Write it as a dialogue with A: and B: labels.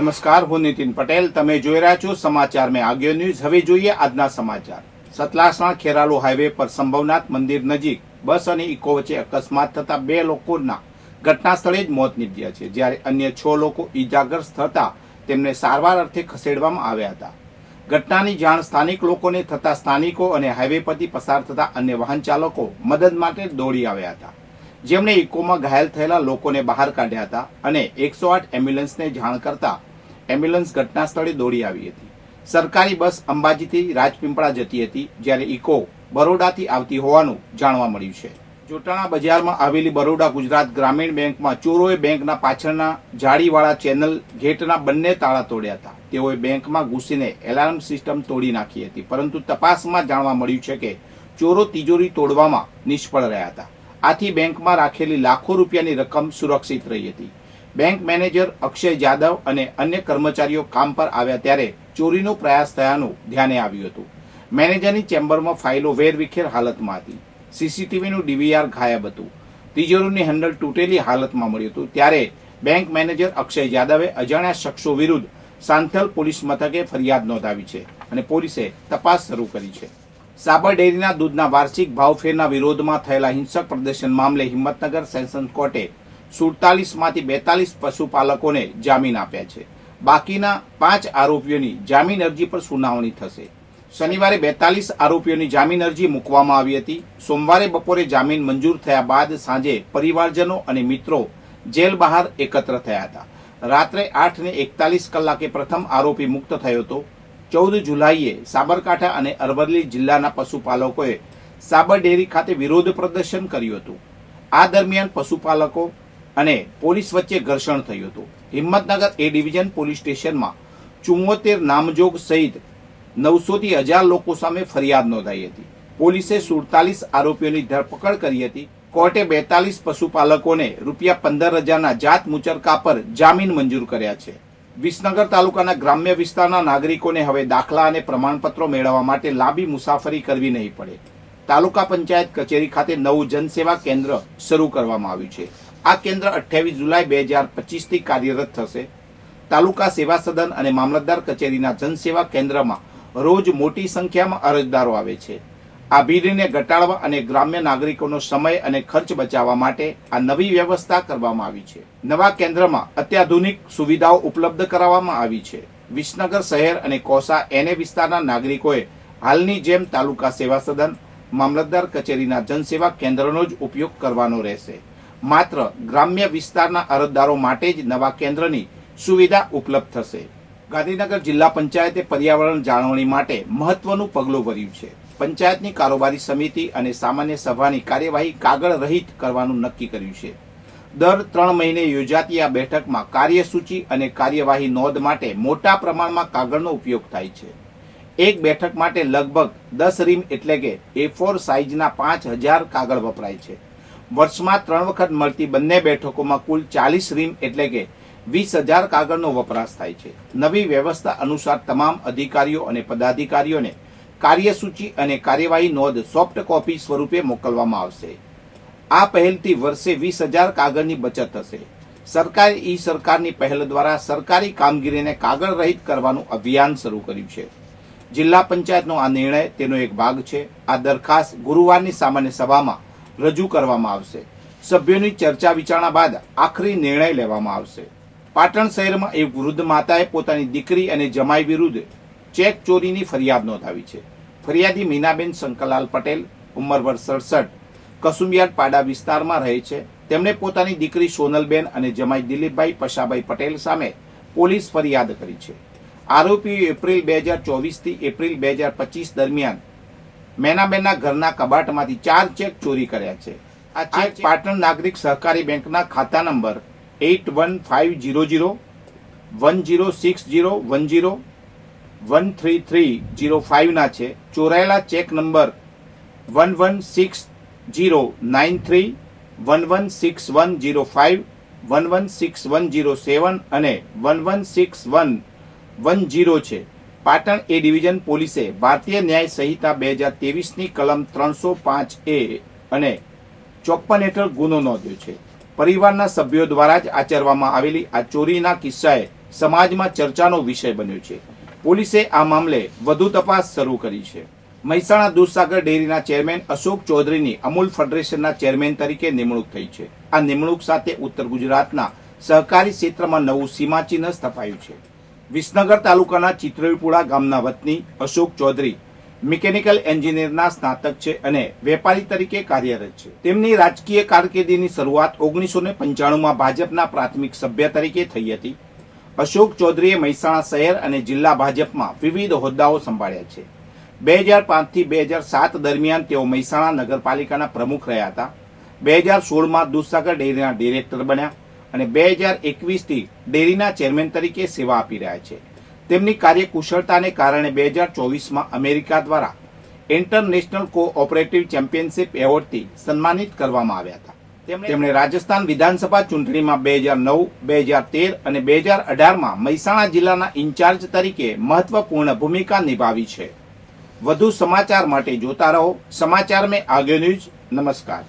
A: નમસ્કાર, હું નીતિન પટેલ. તમે જોઈ રહ્યા છો સમાચાર મેં આગળ ન્યૂઝ. હવે જોઈએ આજના સમાચાર. સતલાસણા ખેરાલુ હાઈવે પર સંભવનાથ મંદિર નજીક બસ અને ઇકો વચ્ચે અકસ્માત થતા 2 લોકોના ઘટના સ્થળે જ મોત નીપજ્યા છે, જ્યારે અન્ય 6 લોકો ઈજાગ્રસ્ત થતા તેમને સારવાર અર્થે ખસેડવામાં આવ્યા હતા. ઘટનાની જાણ સ્થાનિક લોકોને થતા સ્થાનિકો અને હાઈવે પરથી પસાર થતા અન્ય વાહન ચાલકો મદદ માટે દોડી આવ્યા હતા, જેમણે ઇકોમાં ઘાયલ થયેલા લોકોને બહાર કાઢ્યા હતા અને 108 એમ્બ્યુલન્સને જાણ કરતા એમ્બ્યુલન્સ ઘટના સ્થળે દોડી આવી હતી. સરકારી બસ અંબાજીથી રાજપીપળા જતી હતી, જ્યારે ઇકો બરોડાથી આવતી હોવાનું જાણવા મળ્યું છે. જોટાણા બજારમાં આવેલી બરોડા ગુજરાત ગ્રામીણ બેંકમાં ચોરોએ બેંકના પાછળના જાળીવાળા ચેનલ ગેટના બંને તાળા તોડ્યા હતા. તેઓએ બેંકમાં ઘૂસીને એલાર્મ સિસ્ટમ તોડી નાખી હતી, પરંતુ તપાસમાં જાણવા મળ્યું છે કે ચોરો તિજોરી તોડવામાં નિષ્ફળ રહ્યા હતા. આથી બેંકમાં રાખેલી લાખો રૂપિયાની રકમ સુરક્ષિત રહી હતી. બેંક મેનેજર અક્ષય જાદવ અને અન્ય કર્મચારીઓ કામ પર આવ્યા ત્યારે ચોરીનો પ્રયાસ થયાનું ધ્યાને આવ્યું હતું. મેનેજરની ચેમ્બરમાં ફાઇલો વેરવિખેર હાલતમાં હતી. સીસીટીવીનું ડીવીઆર ગાયબ હતું. તિજોરીની હેન્ડલ તૂટેલી હાલતમાં મળ્યું હતું. ત્યારે બેંક મેનેજર અક્ષય જાદવે અજાણ્યા શખ્સો વિરુદ્ધ સાંથલ પોલીસ મથકે ફરિયાદ નોંધાવી છે અને પોલીસે તપાસ શરૂ કરી છે. સાબર ડેરીના દૂધના વાર્ષિક ભાવફેરના વિરોધમાં થયેલા હિંસક પ્રદર્શન મામલે હિંમતનગર સેશન્સ કોર્ટે 47માંથી 42 પશુપાલકોને જામીન આપ્યા છે. બાકીના 5 આરોપીઓની જામીન અરજી પર સુનાવણી થશે. શનિવારે 42 આરોપીઓની જામીન અરજી મૂકવામાં આવી હતી. સોમવારે બપોરે જામીન મંજૂર થયા બાદ સાંજે પરિવારજનો અને મિત્રો જેલ બહાર એકત્ર થયા હતા. રાત્રે 8:41 કલાકે પ્રથમ આરોપી મુક્ત થયો હતો. 14 જુલાઈએ સાબરકાંઠા અને અરવલ્લી જિલ્લાના પશુપાલકોએ સાબર ડેરી ખાતે વિરોધ પ્રદર્શન કર્યું હતું. આ દરમિયાન પશુપાલકો અને પોલીસ વચ્ચે ઘર્ષણ થયું હતું. હિંમતનગર એ ડિવિઝન પોલીસ સ્ટેશનમાં 74 નામજોગ સહિત 900 થી 1000 લોકો સામે ફરિયાદ નોંધાઈ હતી. પોલીસે 47 આરોપીઓની ધરપકડ કરી હતી. કોર્ટે 42 પશુપાલકોને ₹15,000ના જાત મુચરકા પર જામીન મંજૂર કર્યા છે. વિસનગર તાલુકાના ગ્રામ્ય વિસ્તારના નાગરિકોને હવે દાખલા અને પ્રમાણપત્રો મેળવવા માટે લાંબી મુસાફરી કરવી નહીં પડે. તાલુકા પંચાયત કચેરી ખાતે નવું જનસેવા કેન્દ્ર શરૂ કરવામાં આવ્યું છે. આ કેન્દ્ર 28 જુલાઈ 2025 થી કાર્યરત થશે. તાલુકા સેવા સદન અને મામલતદાર કચેરીના જનસેવા કેન્દ્રમાં રોજ મોટી સંખ્યામાં અરજદારો આવે છે. આ ભીડને ઘટાડવા અને ગ્રામ્ય નાગરિકોનો સમય અને ખર્ચ બચાવવા માટે આ નવી વ્યવસ્થા કરવામાં આવી છે. નવા કેન્દ્રમાં અત્યાધુનિક સુવિધાઓ ઉપલબ્ધ કરાવવામાં આવી છે. વિસનગર શહેર અને કોસા એને વિસ્તારના નાગરિકોએ હાલની જેમ તાલુકા સેવા સદન, મામલતદાર કચેરીના જનસેવા કેન્દ્રનો જ ઉપયોગ કરવાનો રહેશે. માત્ર ગ્રામ્ય વિસ્તારના અરજદારો માટે જ નવા કેન્દ્રની સુવિધા ઉપલબ્ધ થશે. ગાંધીનગર જિલ્લા પંચાયતે પર્યાવરણ જાળવણી માટે મહત્વનું પગલું ભર્યું છે. પંચાયતની કારોબારી સમિતિ અને સામાન્ય સભાની કાર્યવાહી કાગળ રહિત કરવાનું નક્કી કર્યું છે. દર 3 મહિને યોજાતી આ બેઠકમાં કાર્યસૂચિ અને કાર્યવાહી નોંધ માટે મોટા પ્રમાણમાં કાગળનો ઉપયોગ થાય છે. એક બેઠક માટે લગભગ 10 રીમ એટલે કે A4 સાઇઝના 5000 કાગળ વપરાય છે. વર્ષમાં 3 વખત મળતી બંને બેઠકોમાં કુલ 40 રીમ એટલે કે 20,000 કાગળનો વપરાશ થાય છે. નવી વ્યવસ્થા અનુસાર તમામ અધિકારીઓ અને પદાધિકારીઓને કાર્યસૂચિ અને કાર્યવાહી નોંધ સોફ્ટ કોપી સ્વરૂપે મોકલવામાં આવશે. આ પહેલથી વર્ષે 20,000 કાગળની બચત થશે. સરકારે ઈ સરકારની પહેલ દ્વારા સરકારી કામગીરીને કાગળ રહિત કરવાનું અભિયાન શરૂ કર્યું છે. જિલ્લા પંચાયતનો આ નિર્ણય તેનો એક ભાગ છે. આ દરખાસ્ત ગુરુવારની સામાન્ય સભામાં રજૂ કરવામાં આવશે. સભ્યોની ચર્ચા વિચારણા બાદ આખરી નિર્ણય લેવામાં આવશે. પાટણ શહેરમાં એક વૃદ્ધ માતાએ પોતાની દીકરી અને જમાઈ વિરુદ્ધ ચેક ચોરીની ફરિયાદ નોંધાવી છે. ફરિયાદી મીનાબેન શંકરલાલ પટેલ, ઉંમર વર્ષ 67, કસુંબિયાડ પાડા વિસ્તારમાં રહે છે. તેમણે પોતાની દીકરી સોનલબેન અને જમાઈ દિલીપભાઈ પશાભાઈ પટેલ સામે પોલીસ ફરિયાદ કરી છે. આરોપીએ એપ્રિલ 2024 થી એપ્રિલ 2025 દરમિયાન મેનાબેનના ઘરના કબાટમાંથી 4 ચેક ચોરી કર્યા છે. આ ચેક પાટણ નાગરિક સહકારી બેંકના ખાતા નંબર 8150010601013305 ના છે. ચોરાયેલા ચેક નંબર 116093, 116105, 116107 અને 116110 છે. પાટણ એ ડિવિઝન પોલીસે ભારતીય ન્યાય સંહિતા 2023ની કલમ 305A અને 54 હેઠળ ગુનો નોંધ્યો છે. પરિવારના સભ્યો દ્વારા જ આચરવામાં આવેલી આ ચોરીના કિસ્સાએ સમાજમાં ચર્ચાનો વિષય બન્યો છે. પોલીસે આ મામલે વધુ તપાસ શરૂ કરી છે. મહેસાણા દૂધસાગર ડેરીના ચેરમેન અશોક ચૌધરીની અમૂલ ફેડરેશનના ચેરમેન તરીકે નિમણૂક થઈ છે. આ નિમણૂક સાથે ઉત્તર ગુજરાતના સહકારી ક્ષેત્રમાં નવું સીમાચિહ્ન સ્થપાયું છે. વિસનગર તાલુકાના ચિત્રવીપુરા ગામના વતની અશોક ચૌધરી મિકેનિકલ એન્જિનિયરના સ્નાતક છે અને વેપારી તરીકે કાર્યરત છે. તેમની રાજકીય કારકિર્દીની શરૂઆત 1995માં ભાજપના પ્રાથમિક સભ્ય તરીકે થઈ હતી. અશોક ચૌધરીએ મહેસાણા શહેર અને જિલ્લા ભાજપમાં વિવિધ હોદ્દાઓ સંભાળ્યા છે. 2005 થી 2007 દરમિયાન તેઓ મહેસાણા નગરપાલિકાના પ્રમુખ રહ્યા હતા. 2016માં દૂધસાગર ડેરીના ડિરેક્ટર બન્યા અને 2021 થી ડેરીના ચેરમેન તરીકે સેવા આપી રહ્યા છે. તેમની કાર્યકુશળતાને કારણે 2024માં અમેરિકા દ્વારા ઇન્ટરનેશનલ કોઓપરેટિવ ચેમ્પિયનશિપ એવોર્ડથી સન્માનિત કરવામાં આવ્યા હતા. તેમણે રાજસ્થાન વિધાનસભા ચૂંટણીમાં 2009, 2013 અને 2018માં મહેસાણા જિલ્લાના ઇન્ચાર્જ તરીકે મહત્વપૂર્ણ ભૂમિકા નિભાવી છે. વધુ સમાચાર માટે જોતા રહો સમાચાર મેં આગે ન્યૂઝ. નમસ્કાર.